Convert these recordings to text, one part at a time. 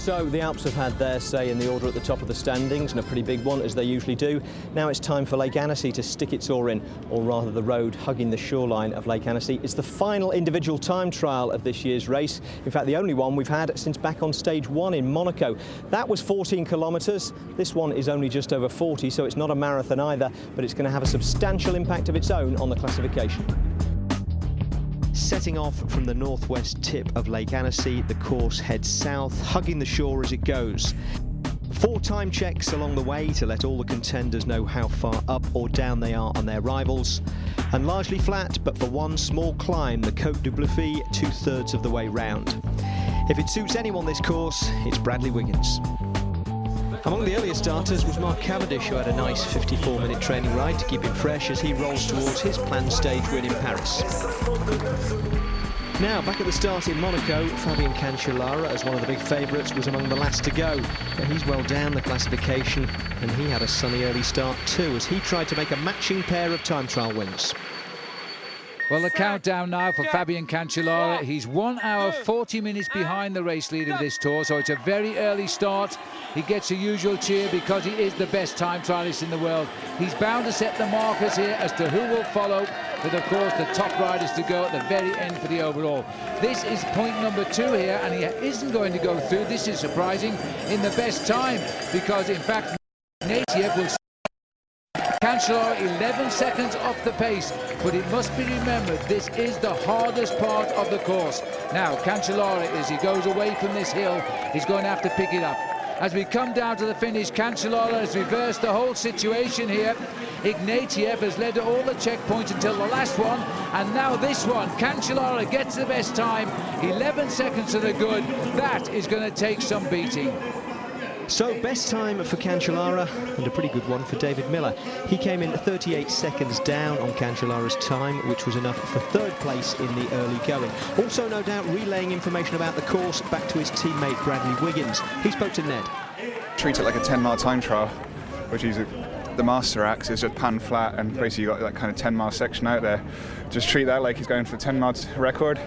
So the Alps have had their say in the order at the top of the standings, and a pretty big one, as they usually do. Now it's time for Lake Annecy to stick its oar in, or rather the road hugging the shoreline of Lake Annecy. It's the final individual time trial of this year's race. In fact, the only one we've had since back on stage 1 in Monaco. That was 14 kilometres. This one is only just over 40, so it's not a marathon either, but it's going to have a substantial impact of its own on the classification. Setting off from the northwest tip of Lake Annecy, the course heads south, hugging the shore as it goes. 4 time checks along the way to let all the contenders know how far up or down they are on their rivals. And largely flat, but for one small climb, the Côte du Bluffy, 2/3 of the way round. If it suits anyone this course, it's Bradley Wiggins. Among the earlier starters was Mark Cavendish, who had a nice 54-minute training ride to keep him fresh as he rolls towards his planned stage win in Paris. Now, back at the start in Monaco, Fabian Cancellara, as one of the big favourites, was among the last to go. But he's well down the classification, and he had a sunny early start too, as he tried to make a matching pair of time trial wins. Well, the countdown now for Fabian Cancellara. He's 1 hour 40 minutes behind the race leader of this tour, so it's a very early start. He gets the usual cheer because he is the best time trialist in the world. He's bound to set the markers here as to who will follow, with, of course, the top riders to go at the very end for the overall. This is point number 2 here, and he isn't going to go through, this is surprising, in the best time, because, in fact, Natiev will... Cancellara 11 seconds off the pace, but it must be remembered this is the hardest part of the course. Now Cancellara, as he goes away from this hill, is going to have to pick it up. As we come down to the finish, Cancellara has reversed the whole situation here. Ignatiev has led all the checkpoints until the last one, and now this one. Cancellara gets the best time, 11 seconds to the good. That is going to take some beating. So, best time for Cancellara, and a pretty good one for David Miller. He came in 38 seconds down on Cancellara's time, which was enough for 3rd place in the early going. Also, no doubt, relaying information about the course back to his teammate Bradley Wiggins. He spoke to Ned. Treat it like a 10-mile time trial, which is the master axe is just pan flat, and basically you got that kind of 10-mile section out there. Just treat that like he's going for the 10-mile record.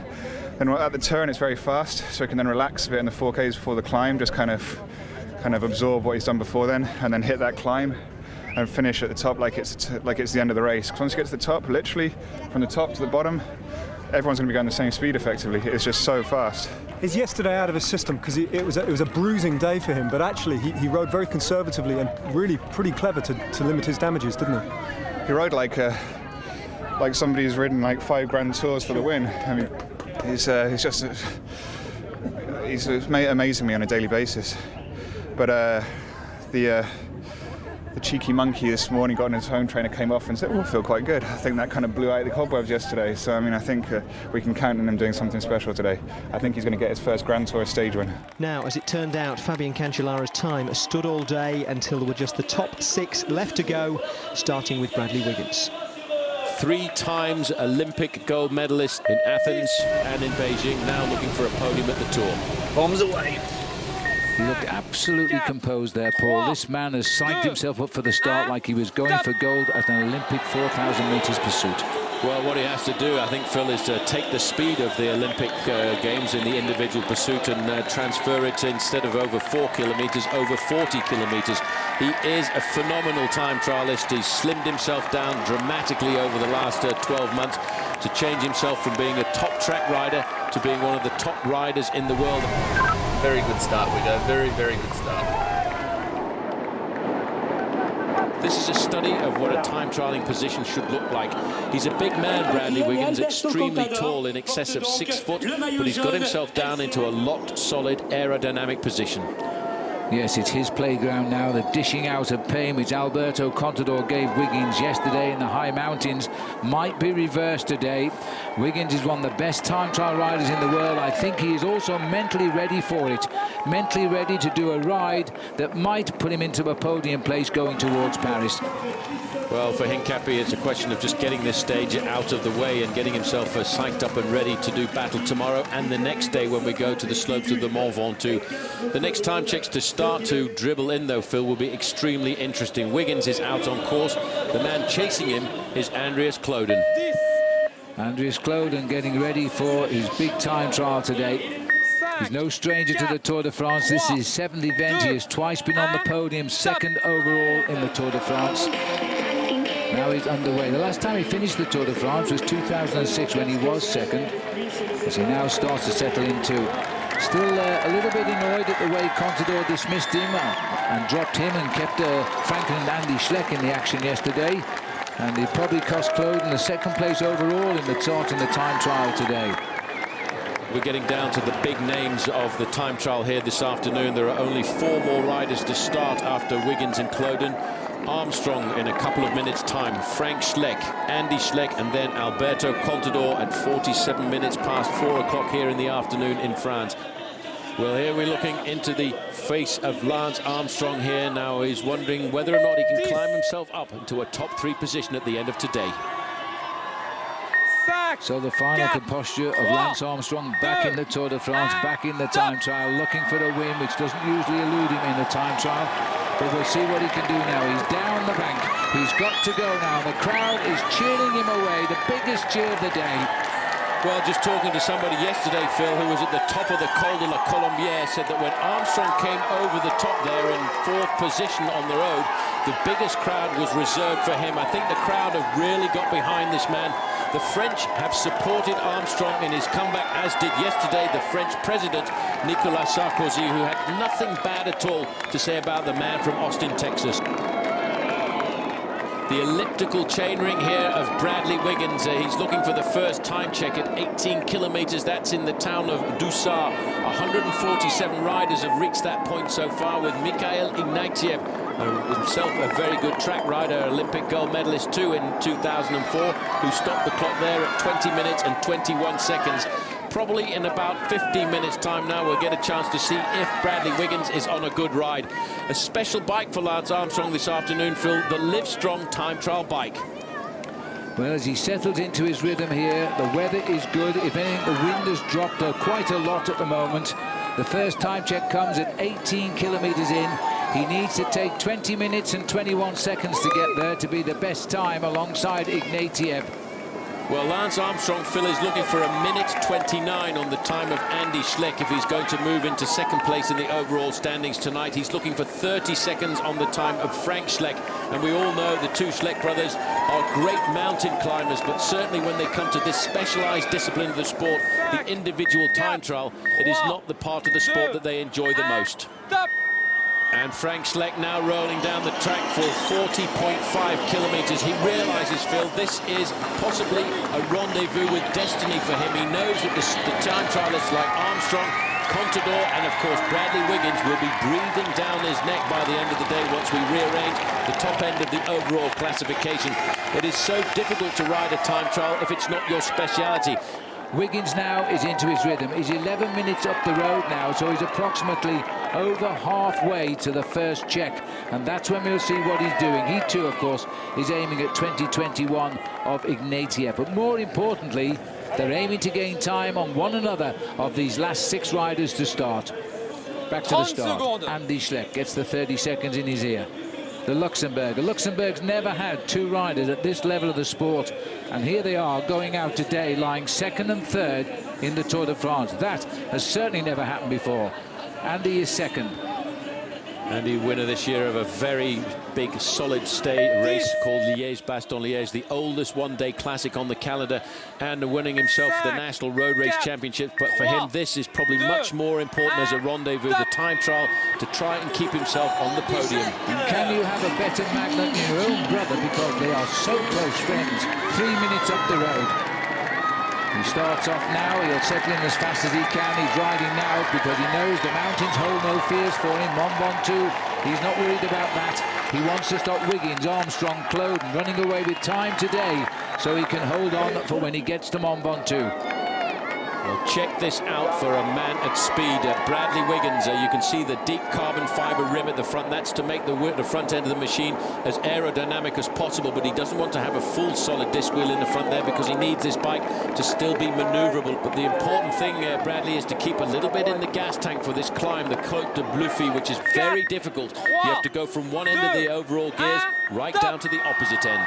Then at the turn, it's very fast, so he can then relax a bit in the 4Ks before the climb, just kind of absorb what he's done before then, and then hit that climb and finish at the top like it's the end of the race. Because once you get to the top, literally from the top to the bottom, everyone's going to be going the same speed effectively. It's just so fast. Is yesterday out of his system because it was a bruising day for him, but actually he rode very conservatively and really pretty clever to limit his damages, didn't he? He rode like somebody who's ridden like 5 Grand Tours for the win. I mean, he's amazing me on a daily basis. But the cheeky monkey this morning got on his home trainer, came off and said, "Oh, I feel quite good." I think that kind of blew out the cobwebs yesterday. So, I mean, I think we can count on him doing something special today. I think he's going to get his first Grand Tour stage win. Now, as it turned out, Fabian Cancellara's time stood all day until there were just the top 6 left to go, starting with Bradley Wiggins. 3 times Olympic gold medalist in Athens and in Beijing, now looking for a podium at the Tour. Bombs away. He looked absolutely composed there, Paul. This man has psyched himself up for the start like he was going for gold at an Olympic 4,000 metres pursuit. Well, what he has to do, I think, Phil, is to take the speed of the Olympic Games in the individual pursuit and transfer it, instead of over 4 kilometres, over 40 kilometres. He is a phenomenal time trialist. He's slimmed himself down dramatically over the last 12 months to change himself from being a top track rider to being one of the top riders in the world. Very good start, Wiggo. Very, very good start. This is a study of what a time trialing position should look like. He's a big man, Bradley Wiggins, extremely tall, in excess of 6 foot, but he's got himself down into a locked, solid aerodynamic position. Yes, it's his playground now. The dishing out of pain which Alberto Contador gave Wiggins yesterday in the high mountains might be reversed today. Wiggins is one of the best time trial riders in the world. I think he is also mentally ready for it. Mentally ready to do a ride that might put him into a podium place going towards Paris. Well, for Hincapie, it's a question of just getting this stage out of the way and getting himself psyched up and ready to do battle tomorrow and the next day when we go to the slopes of the Mont Ventoux. The next time checks to start to dribble in, though, Phil, will be extremely interesting. Wiggins is out on course. The man chasing him is Andreas Kloden. Andreas Kloden getting ready for his big time trial today. He's no stranger to the Tour de France. This is his 7th event. He has twice been on the podium, 2nd overall in the Tour de France. Now he's underway. The last time he finished the Tour de France was 2006 when he was 2nd, as he now starts to settle into. Still a little bit annoyed at the way Contador dismissed him and dropped him and kept Franklin and Andy Schleck in the action yesterday. And he probably cost Cloden the 2nd place overall in the start in the time trial today. We're getting down to the big names of the time trial here this afternoon. There are only 4 more riders to start after Wiggins and Cloden. Armstrong in a couple of minutes' time. Frank Schleck, Andy Schleck, and then Alberto Contador at 47 minutes past 4 o'clock here in the afternoon in France. Well, here we're looking into the face of Lance Armstrong here. Now he's wondering whether or not he can climb himself up into a top 3 position at the end of today. So the final composture of Lance Armstrong back in the Tour de France, back in the time trial, looking for a win, which doesn't usually elude him in the time trial. But we'll see what he can do now. He's down the bank. He's got to go now. The crowd is cheering him away. The biggest cheer of the day. Well, just talking to somebody yesterday, Phil, who was at the top of the Col de la Colombière, said that when Armstrong came over the top there in 4th position on the road, the biggest crowd was reserved for him. I think the crowd have really got behind this man. The French have supported Armstrong in his comeback, as did yesterday the French president, Nicolas Sarkozy, who had nothing bad at all to say about the man from Austin, Texas. The elliptical chainring here of Bradley Wiggins. He's looking for the first time check at 18 kilometers. That's in the town of Dussart. 147 riders have reached that point so far, with Mikhail Ignatiev, himself a very good track rider, Olympic gold medalist too in 2004, who stopped the clock there at 20 minutes and 21 seconds. Probably in about 15 minutes time now we'll get a chance to see if Bradley Wiggins is on a good ride. A special bike for Lance Armstrong this afternoon, Phil, the Livestrong time trial bike. Well, as he settles into his rhythm here, the weather is good. If anything, the wind has dropped quite a lot at the moment. The first time check comes at 18 kilometers in. He needs to take 20 minutes and 21 seconds to get there to be the best time alongside Ignatiev. Well, Lance Armstrong, Phil, is looking for 1:29 on the time of Andy Schleck if he's going to move into 2nd place in the overall standings tonight. He's looking for 30 seconds on the time of Frank Schleck. And we all know the 2 Schleck brothers are great mountain climbers, but certainly when they come to this specialized discipline of the sport, the individual time trial, it is not the part of the sport that they enjoy the most. And Frank Schleck now rolling down the track for 40.5 kilometers. He realizes, Phil, this is possibly a rendezvous with destiny for him. He knows that the time trialists like Armstrong, Contador, and of course Bradley Wiggins will be breathing down his neck by the end of the day once we rearrange the top end of the overall classification. It is so difficult to ride a time trial if it's not your speciality. Wiggins now is into his rhythm. He's 11 minutes up the road now, so he's approximately over halfway to the first check. And that's when we'll see what he's doing. He too, of course, is aiming at 2021 of Ignatiev. But more importantly, they're aiming to gain time on one another of these last 6 riders to start. Back to the start. Andy Schleck gets the 30 seconds in his ear. The Luxembourg's never had 2 riders at this level of the sport, and here they are going out today lying 2nd and 3rd in the Tour de France. That has certainly never happened before. Andy is 2nd. Andy, winner this year of a very big solid race called Liège-Bastogne-Liège, the oldest one-day classic on the calendar, and winning himself the National Road Race Championship. But for him, this is probably much more important as a rendezvous, the time trial, to try and keep himself on the podium. Can you have a better magnet than your own brother, because they are so close friends? 3 minutes up the road. He starts off now. He'll settle in as fast as he can. He's riding now because he knows the mountains hold no fears for him. Mont Ventoux, he's not worried about that. He wants to stop Wiggins, Armstrong, Cloden running away with time today, so he can hold on for when he gets to Mont Ventoux. Well, check this out for a man at speed. Bradley Wiggins, you can see the deep carbon fiber rim at the front. That's to make the front end of the machine as aerodynamic as possible, but he doesn't want to have a full solid disc wheel in the front there because he needs this bike to still be maneuverable. But the important thing, Bradley, is to keep a little bit in the gas tank for this climb, the Côte de Bluffy, which is very difficult. You have to go from one end of the overall gears right down to the opposite end.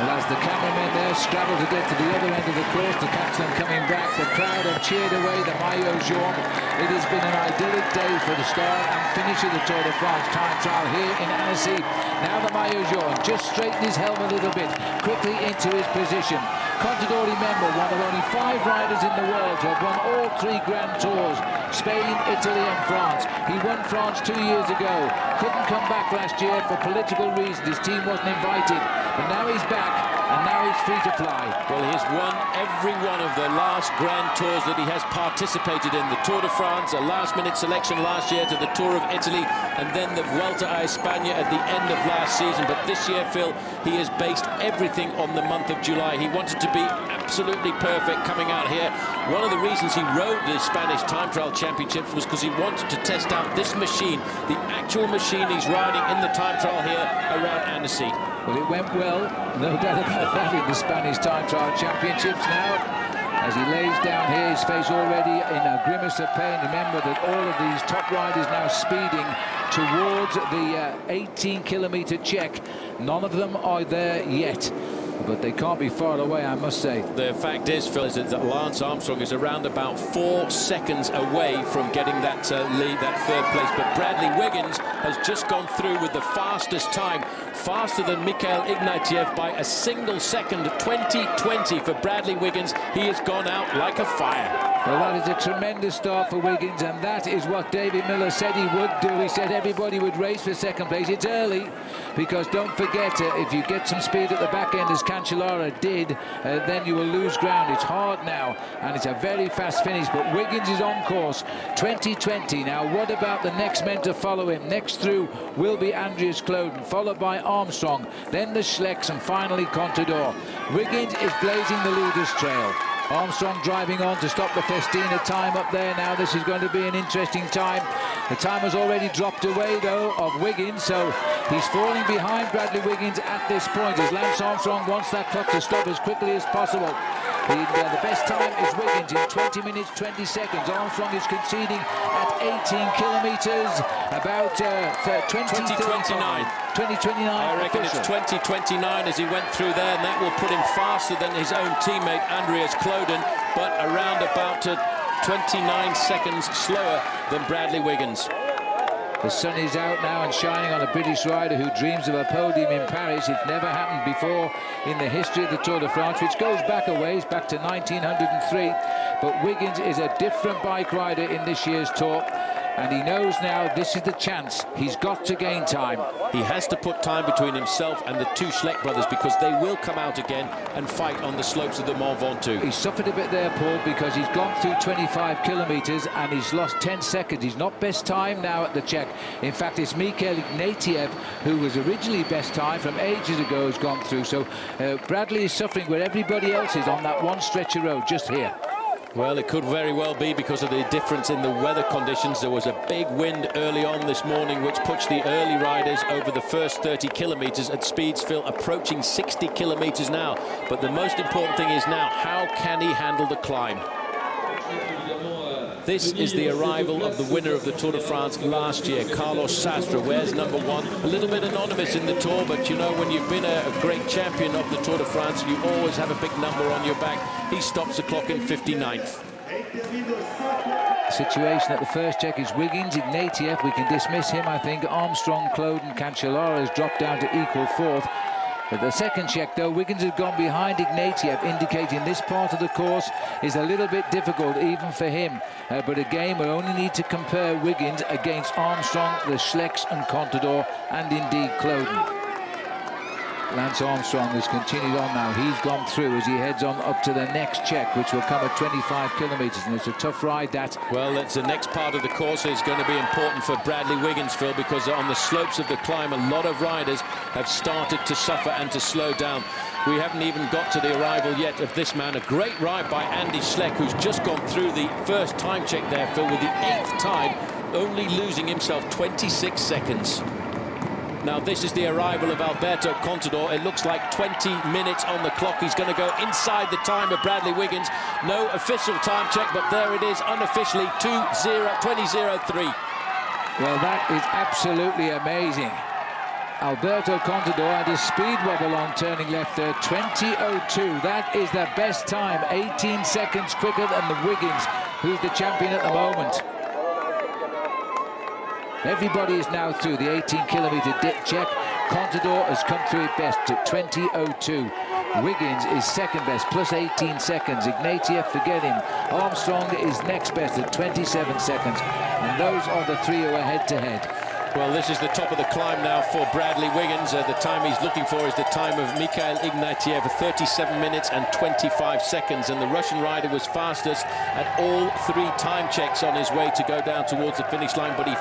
And as the cameramen there scrabble to get to the other end of the course to catch them coming back, the crowd have cheered away the maillot jaune. It has been an idyllic day for the start and finish of the Tour de France time trial here in Annecy. Now the maillot jaune just straightened his helm a little bit, quickly into his position. Contador, remember, one of only 5 riders in the world to have won all 3 Grand Tours, Spain, Italy and France. He won France 2 years ago, couldn't come back last year for political reasons, his team wasn't invited, but now he's back and now he's free to fly. Well, he's won every one of the last Grand Tours that he has participated in. The Tour de France, a last-minute selection last year to the Tour of Italy, and then the Vuelta a España at the end of last season. But this year, Phil, he has based everything on the month of July. He wanted to be absolutely perfect coming out here. One of the reasons he rode the Spanish Time Trial Championships was because he wanted to test out this machine, the actual machine he's riding in the time trial here around Annecy. Well, it went well, no doubt about that, in the Spanish Time Trial Championships. Now, as he lays down here, his face already in a grimace of pain. Remember that all of these top riders now speeding towards the 18-kilometre check. None of them are there yet, but they can't be far away, I must say. The fact is, Phil, is that Lance Armstrong is around about 4 seconds away from getting that lead, that 3rd place. But Bradley Wiggins has just gone through with the fastest time, faster than Mikhail Ignatieff by a single second. 20:20 for Bradley Wiggins. He has gone out like a fire. Well, that is a tremendous start for Wiggins, and that is what David Miller said he would do. He said everybody would race for 2nd place. It's early, because don't forget, if you get some speed at the back end, as Cancellara did, then you will lose ground. It's hard now, and it's a very fast finish, but Wiggins is on course. 20:20. Now, what about the next men to follow him? Next through will be Andreas Kloden, followed by Armstrong, then the Schlecks, and finally Contador. Wiggins is blazing the leader's trail. Armstrong driving on to stop the Festina time up there. Now this is going to be an interesting time. The time has already dropped away, though, of Wiggins, so he's falling behind Bradley Wiggins at this point, as Lance Armstrong wants that clock to stop as quickly as possible. The best time is Wiggins in 20 minutes, 20 seconds. Armstrong is conceding at 18 kilometres, about 20:29. 20:29. I reckon it's 20:29 as he went through there, and that will put him faster than his own teammate Andreas Kloden, but around about 29 seconds slower than Bradley Wiggins. The sun is out now and shining on a British rider who dreams of a podium in Paris. It's never happened before in the history of the Tour de France, which goes back a ways, back to 1903. But Wiggins is a different bike rider in this year's Tour, and he knows now this is the chance. He's got to gain time. He has to put time between himself and the 2 Schleck brothers, because they will come out again and fight on the slopes of the Mont Ventoux. He suffered a bit there, Paul, because he's gone through 25 kilometres and he's lost 10 seconds. He's not best time now at the check. In fact, it's Mikhail Ignatieff, who was originally best time from ages ago, has gone through. So Bradley is suffering where everybody else is on that one stretch of road just here. Well, it could very well be because of the difference in the weather conditions. There was a big wind early on this morning, which pushed the early riders over the first 30 kilometres at speeds, Phil, approaching 60 kilometres now. But the most important thing is now, how can he handle the climb? This is the arrival of the winner of the Tour de France last year, Carlos Sastre. Where's #1? A little bit anonymous in the Tour, but you know, when you've been a great champion of the Tour de France, you always have a big number on your back. He stops the clock in 59th. The situation at the first check is Wiggins, Ignatieff. We can dismiss him, I think. Armstrong, Kloden, Cancellara has dropped down to equal 4th. At the second check, though, Wiggins has gone behind Ignatieff, indicating this part of the course is a little bit difficult even for him. But again, we only need to compare Wiggins against Armstrong, the Schlecks and Contador, and indeed Kloden. Lance Armstrong has continued on now. He's gone through as he heads on up to the next check, which will come at 25 kilometres, and it's a tough ride, that. Well, it's the next part of the course is going to be important for Bradley Wiggins, Phil, because on the slopes of the climb, a lot of riders have started to suffer and to slow down. We haven't even got to the arrival yet of this man. A great ride by Andy Schleck, who's just gone through the first time check there, Phil, with the 8th time, only losing himself 26 seconds. Now, this is the arrival of Alberto Contador. It looks like 20 minutes on the clock. He's going to go inside the time of Bradley Wiggins. No official time check, but there it is, unofficially, 20:03. Well, that is absolutely amazing. Alberto Contador had his speed wobble on turning left there, 20.02. That is the best time, 18 seconds quicker than the Wiggins, who's the champion at the moment. Everybody is now through the 18-kilometre dip check. Contador has come through it best at 20.02. Wiggins is second best, plus 18 seconds. Ignatieff, forget him. Armstrong is next best at 27 seconds. And those are the three who are head-to-head. Well, this is the top of the climb now for Bradley Wiggins. The time he's looking for is the time of Mikhail Ignatieff, 37 minutes and 25 seconds. And the Russian rider was fastest at all three time checks on his way to go down towards the finish line, but he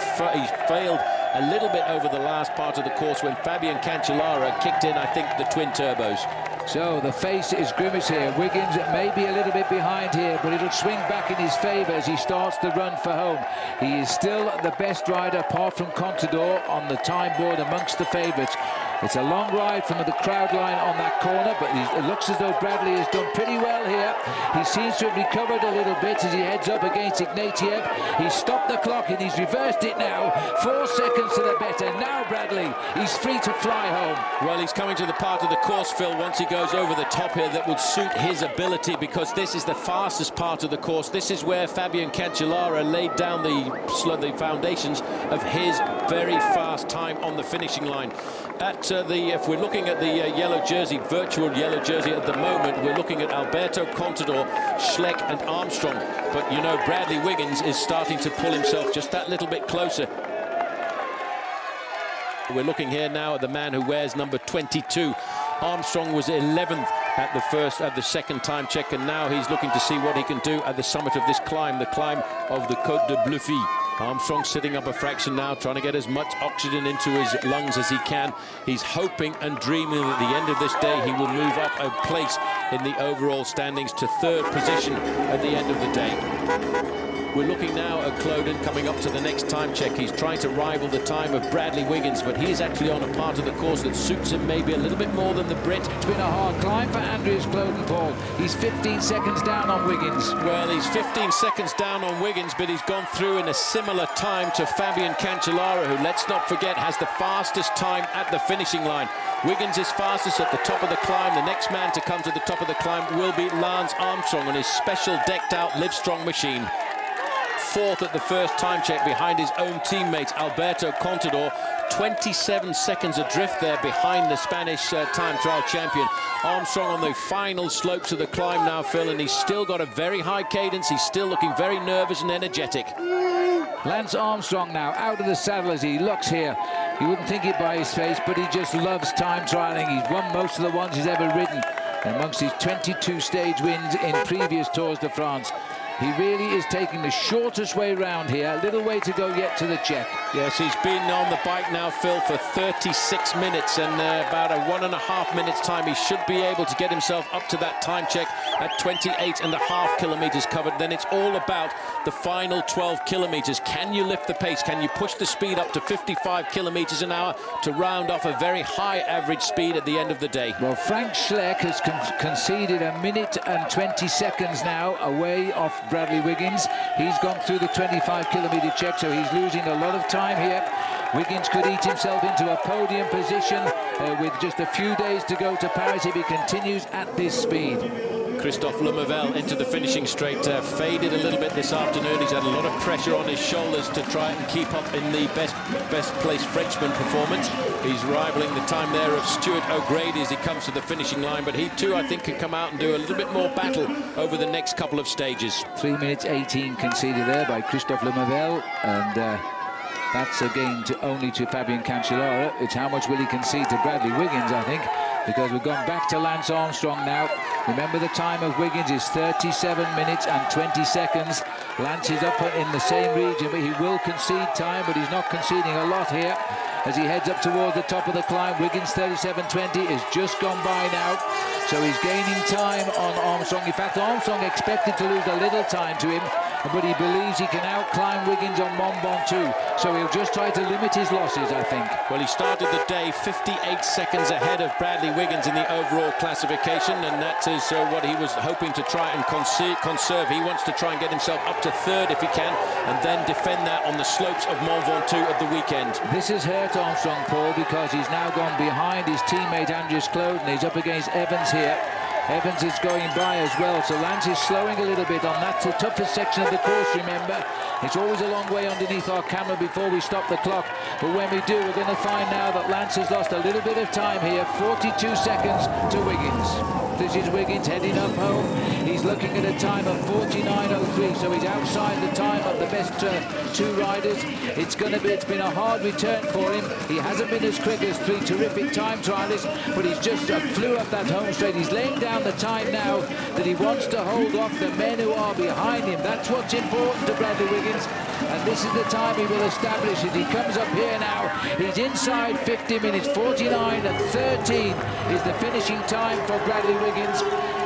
failed a little bit over the last part of the course when Fabian Cancellara kicked in, I think, the twin turbos. So the face is grimace here. Wiggins may be a little bit behind here, but it'll swing back in his favour as he starts the run for home. He is still the best rider, apart from Contador, on the time board amongst the favourites. It's a long ride from the crowd line on that corner, but it looks as though Bradley has done pretty well here. He seems to have recovered a little bit as he heads up against Ignatieff. He's stopped the clock and he's reversed it now. 4 seconds to the better. Now Bradley, he's free to fly home. Well, he's coming to the part of the course, Phil, once he goes over the top here that would suit his ability, because this is the fastest part of the course. This is where Fabian Cancellara laid down the foundations of his very fast time on the finishing line. If we're looking at the yellow jersey, virtual yellow jersey at the moment, we're looking at Alberto Contador, Schleck and Armstrong. But, you know, Bradley Wiggins is starting to pull himself just that little bit closer. We're looking here now at the man who wears number 22. Armstrong was 11th at the second time check, and now he's looking to see what he can do at the summit of this climb, the climb of the Côte de Bluffy. Armstrong sitting up a fraction now, trying to get as much oxygen into his lungs as he can. He's hoping and dreaming that at the end of this day he will move up a place in the overall standings to third position at the end of the day. We're looking now at Cloden coming up to the next time check. He's trying to rival the time of Bradley Wiggins, but he's actually on a part of the course that suits him maybe a little bit more than the Brit. It's been a hard climb for Andreas Cloden, Paul. He's 15 seconds down on Wiggins. Well, he's 15 seconds down on Wiggins, but he's gone through in a similar time to Fabian Cancellara, who, let's not forget, has the fastest time at the finishing line. Wiggins is fastest at the top of the climb. The next man to come to the top of the climb will be Lance Armstrong on his special decked-out Livestrong machine. Fourth at the first time check behind his own teammate Alberto Contador, 27 seconds adrift there behind the Spanish time trial champion. Armstrong on the final slopes of the climb now, Phil, and he's still got a very high cadence. He's still looking very nervous and energetic. Lance Armstrong now out of the saddle as he looks here. You wouldn't think it by his face, but he just loves time trialing. He's won most of the ones he's ever ridden, amongst his 22 stage wins in previous Tours de France. He really is taking the shortest way round here. A little way to go yet to the check. Yes, he's been on the bike now, Phil, for 36 minutes, and about a 1.5 minutes time he should be able to get himself up to that time check at 28.5 kilometres covered. Then it's all about the final 12 kilometres. Can you lift the pace? Can you push the speed up to 55 kilometres an hour to round off a very high average speed at the end of the day? Well, Frank Schleck has conceded 1 minute and 20 seconds now away off Bradley Wiggins. He's gone through the 25-kilometre check, so he's losing a lot of time here. Wiggins could eat himself into a podium position with just a few days to go to Paris if he continues at this speed. Christophe Lemavelle into the finishing straight, faded a little bit this afternoon. He's had a lot of pressure on his shoulders to try and keep up in the best place Frenchman performance. He's rivaling the time there of Stuart O'Grady as he comes to the finishing line, but he too, I think, can come out and do a little bit more battle over the next couple of stages. 3 minutes 18 conceded there by Christophe Lemavelle, and that's again only to Fabian Cancellara. It's how much will he concede to Bradley Wiggins, I think, because we've gone back to Lance Armstrong now. Remember, the time of Wiggins is 37 minutes and 20 seconds. Lance is up in the same region, but he will concede time, but he's not conceding a lot here as he heads up towards the top of the climb. Wiggins 37.20 is just gone by now. So he's gaining time on Armstrong. In fact, Armstrong expected to lose a little time to him, but he believes he can outclimb Wiggins on Mont Ventoux. So he'll just try to limit his losses, I think. Well, he started the day 58 seconds ahead of Bradley Wiggins in the overall classification, and that is what he was hoping to try and conserve. He wants to try and get himself up to third if he can, and then defend that on the slopes of Mont Ventoux at the weekend. This has hurt Armstrong, Paul, because he's now gone behind his teammate Andreas Kloden. He's up against Evans here. Evans is going by as well, so Lance is slowing a little bit on that. The toughest section of the course, remember. It's always a long way underneath our camera before we stop the clock. But when we do, we're going to find now that Lance has lost a little bit of time here. 42 seconds to Wiggins. This is Wiggins heading up home. He's looking at a time of 49.03, so he's outside the time of the best two riders. It's been a hard return for him. He hasn't been as quick as three terrific time trialists, but he's just flew up that home straight. He's laying down the time now that he wants to hold off the men who are behind him. That's what's important to Bradley Wiggins, and this is the time he will establish as he comes up here now. He's inside 50 minutes. 49.13 is the finishing time for Bradley Wiggins.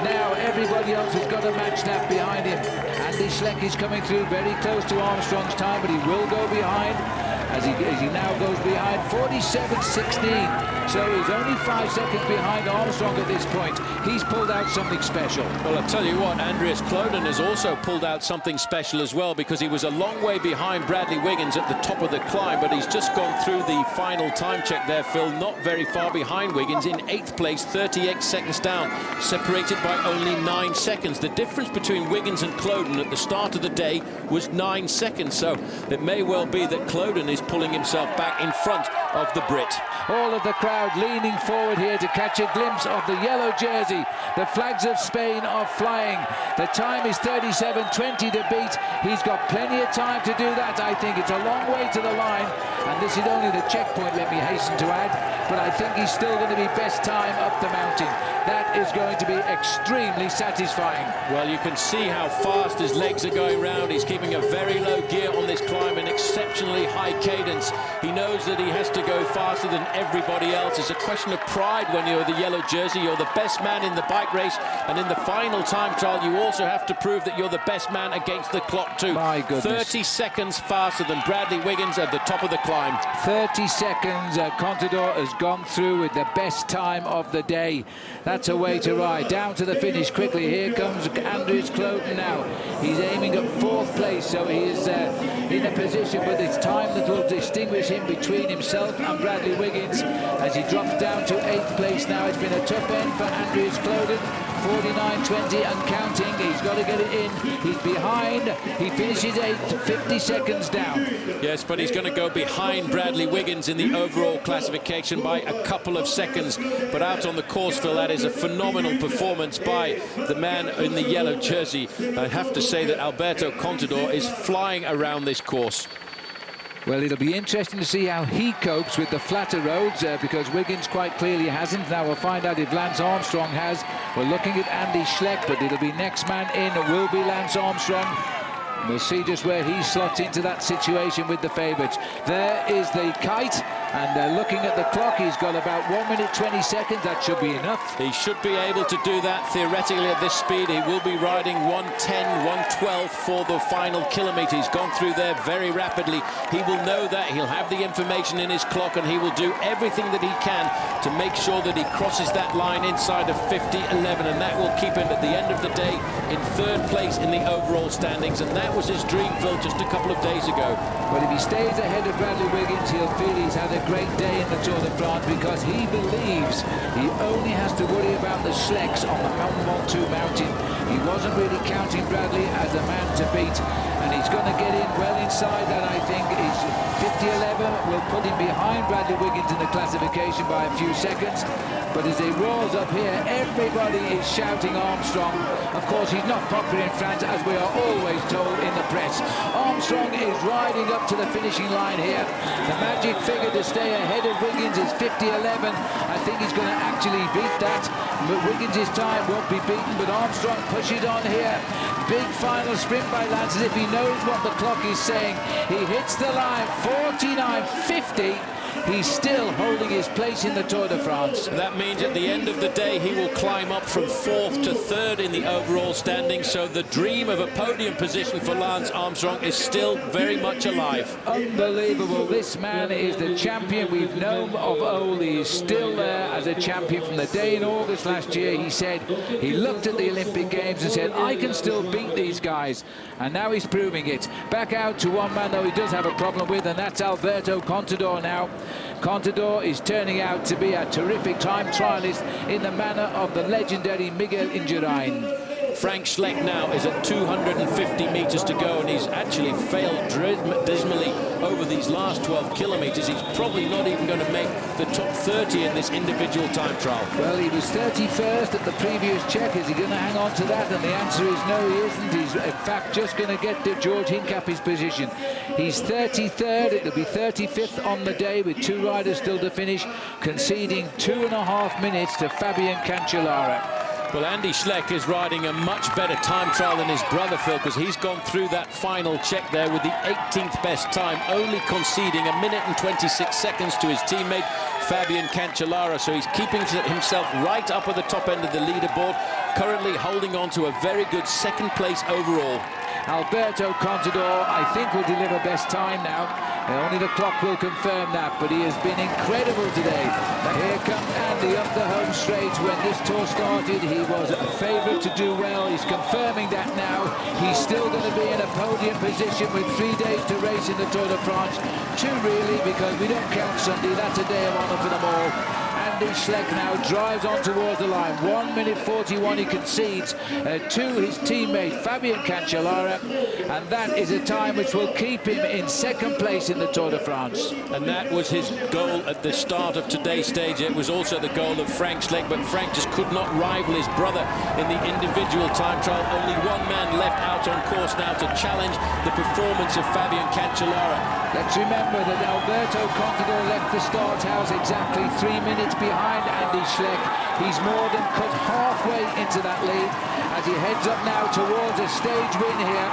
Now everybody else has got a match snap behind him. Andy Schleck is coming through very close to Armstrong's time, but he will go behind as he now goes behind. 47.16, so he's only 5 seconds behind Armstrong at this point. He's pulled out something special. Well, I'll tell you what, Andreas Kloden has also pulled out something special as well, because he was a long way behind Bradley Wiggins at the top of the climb, but he's just gone through the final time check there, Phil, not very far behind Wiggins in 8th place, 38 seconds down, separated by only 9 seconds. The difference between Wiggins and Kloden at the start of the day was 9 seconds, so it may well be that Kloden is pulling himself back in front of the Brit. All of the crowd leaning forward here to catch a glimpse of the yellow jersey. The flags of Spain are flying. The time is 37.20 to beat. He's got plenty of time to do that. I think it's a long way to the line, and this is only the checkpoint, let me hasten to add, but I think he's still going to be best time up the mountain. That is going to be extremely satisfying. Well, you can see how fast his legs are going round. He's keeping a very low gear on this climb, an exceptionally high cadence. He knows that he has to go faster than everybody else. It's a question of pride when you're the yellow jersey. You're the best man in the bike race, and in the final time trial you also have to prove that you're the best man against the clock too. My goodness. 30 seconds faster than Bradley Wiggins at the top of the climb. 30 seconds. Contador has gone through with the best time of the day. That's a way to ride. Down to the finish quickly. Here comes Andreas Kloden now. He's aiming at 4th place, so he is in a position, but it's time that will distinguish him between himself and Bradley Wiggins as he drops down to 8th place now. It's been a tough end for Andreas Kloden. 49.20 and counting. He's got to get it in. He's behind. He finishes 8th, 50 seconds down. Yes, but he's going to go behind Bradley Wiggins in the overall classification by a couple of seconds. But out on the course, Phil, that is a phenomenal performance by the man in the yellow jersey. I have to say that Alberto Contador is flying around this course. Well, it'll be interesting to see how he copes with the flatter roads, because Wiggins quite clearly hasn't. Now we'll find out if Lance Armstrong has. We're looking at Andy Schleck, but it'll be next man in will be Lance Armstrong. We'll see just where he slots into that situation with the favourites. There is the kite, and looking at the clock, he's got about 1 minute 20 seconds. That should be enough. He should be able to do that theoretically at this speed. He will be riding 1:10, 1:12 for the final kilometre. He's gone through there very rapidly. He will know that. He'll have the information in his clock, and he will do everything that he can to make sure that he crosses that line inside of 50.11, and that will keep him at the end of the day in 3rd place in the overall standings, and that was his dream, Phil, just a couple of days ago. Well, if he stays ahead of Bradley Wiggins, he'll feel he's had a great day in the Tour de France, because he believes he only has to worry about the Schlecks on the Mont Ventoux mountain. He wasn't really counting Bradley as a man to beat, and he's going to get in well inside that. I think is 50.11 will put him behind Bradley Wiggins in the classification by a few seconds. But as he rolls up here, everybody is shouting Armstrong. Of course, he's not popular in France, as we are always told in the press. Armstrong is riding up to the finishing line here. The magic figure to stay ahead of Wiggins is 50.11. I think he's going to actually beat that. But Wiggins' time won't be beaten, but Armstrong pushes on here. Big final sprint by Lance, as if he knows what the clock is saying. He hits the line, 49.50. he's still holding his place in the Tour de France. That means at the end of the day, he will climb up from 4th to 3rd in the overall standing. So the dream of a podium position for Lance Armstrong is still very much alive. Unbelievable. This man is the champion we've known of old. He is still there as a champion. From the day in August last year, he said he looked at the Olympic Games and said, I can still beat these guys. And now he's proving it. Back out to one man, though, he does have a problem with, and that's Alberto Contador now. Contador is turning out to be a terrific time trialist in the manner of the legendary Miguel Indurain. Frank Schleck now is at 250 metres to go, and he's actually failed dismally over these last 12 kilometres. He's probably not even going to make the top 30 in this individual time trial. Well, he was 31st at the previous check. Is he going to hang on to that? And the answer is no, he isn't. He's, in fact, just going to get to George Hincapie's position. He's 33rd. It'll be 35th on the day with 2 riders still to finish, conceding 2.5 minutes to Fabian Cancellara. Well, Andy Schleck is riding a much better time trial than his brother Phil, because he's gone through that final check there with the 18th best time, only conceding 1 minute and 26 seconds to his teammate Fabian Cancellara. So he's keeping himself right up at the top end of the leaderboard, currently holding on to a very good 2nd place overall. Alberto Contador, I think, will deliver best time now. Only the clock will confirm that, but he has been incredible today. Here comes Andy up the home straight. When this tour started, he was a favourite to do well. He's confirming that now. He's still going to be in a podium position with 3 days to race in the Tour de France. 2 really, because we don't count Sunday. That's a day of honour for them all. Andy Schleck now drives on towards the line. 1 minute 41 he concedes to his teammate Fabian Cancellara, and that is a time which will keep him in 2nd place in the Tour de France. And that was his goal at the start of today's stage. It was also the goal of Frank Schleck, but Frank just could not rival his brother in the individual time trial. Only one man left out on course now to challenge the performance of Fabian Cancellara. Let's remember that Alberto Contador left the start house exactly 3 minutes behind Andy Schleck. He's more than cut halfway into that lead as he heads up now towards a stage win here.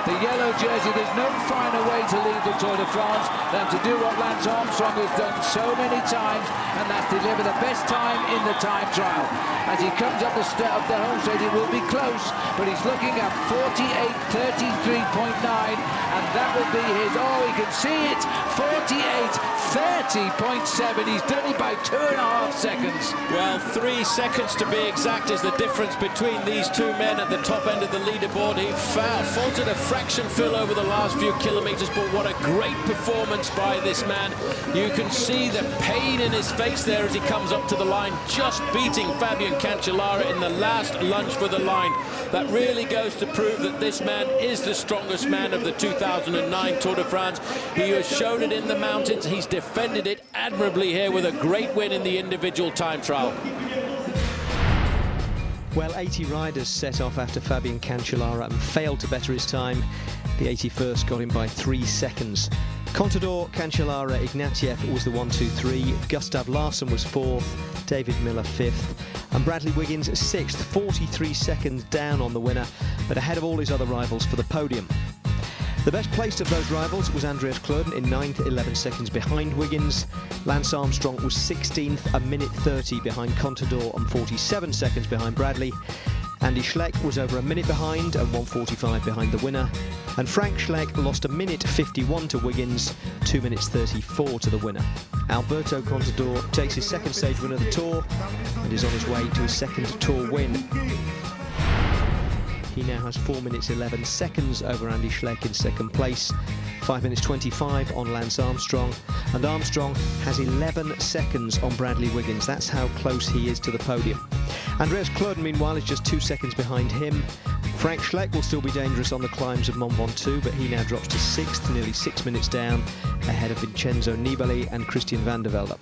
The yellow jersey, there's no finer way to lead the Tour de France than to do what Lance Armstrong has done so many times, and that's deliver the best time in the time trial. As he comes up the home straight, it will be close, but he's looking at 48.33.9, and that will be his, oh, he can see it, 48.30.7. He's done it by 2.5 seconds. Well, 3 seconds to be exact is the difference between these 2 men at the top end of the leaderboard. He faltered a fraction, Phil, over the last few kilometres, but what a great performance by this man. You can see the pain in his face there as he comes up to the line, just beating Fabian Cancellara in the last lunge for the line. That really goes to prove that this man is the strongest man of the 2009 Tour de France. He has shown it in the mountains. He's defended it admirably here with a great win in the individual time trial. Well, 80 riders set off after Fabian Cancellara and failed to better his time. The 81st got him by 3 seconds. Contador, Cancellara, Ignatieff was the 1, 2, 3. Gustav Larsson was 4th, David Miller 5th, and Bradley Wiggins 6th, 43 seconds down on the winner, but ahead of all his other rivals for the podium. The best placed of those rivals was Andreas Klöden in 9th, 11 seconds behind Wiggins. Lance Armstrong was 16th, 1 minute 30 behind Contador and 47 seconds behind Bradley. Andy Schleck was over 1 minute behind and 1:45 behind the winner. And Frank Schleck lost 1 minute 51 to Wiggins, 2 minutes 34 to the winner. Alberto Contador takes his 2nd stage win of the Tour and is on his way to his 2nd Tour win. He now has 4 minutes 11 seconds over Andy Schleck in 2nd place, 5 minutes 25 on Lance Armstrong, and Armstrong has 11 seconds on Bradley Wiggins. That's how close he is to the podium. Andreas Klöden, meanwhile, is just 2 seconds behind him. Frank Schleck will still be dangerous on the climbs of Mont Ventoux, but he now drops to 6th, nearly 6 minutes down, ahead of Vincenzo Nibali and Christian van der Velde.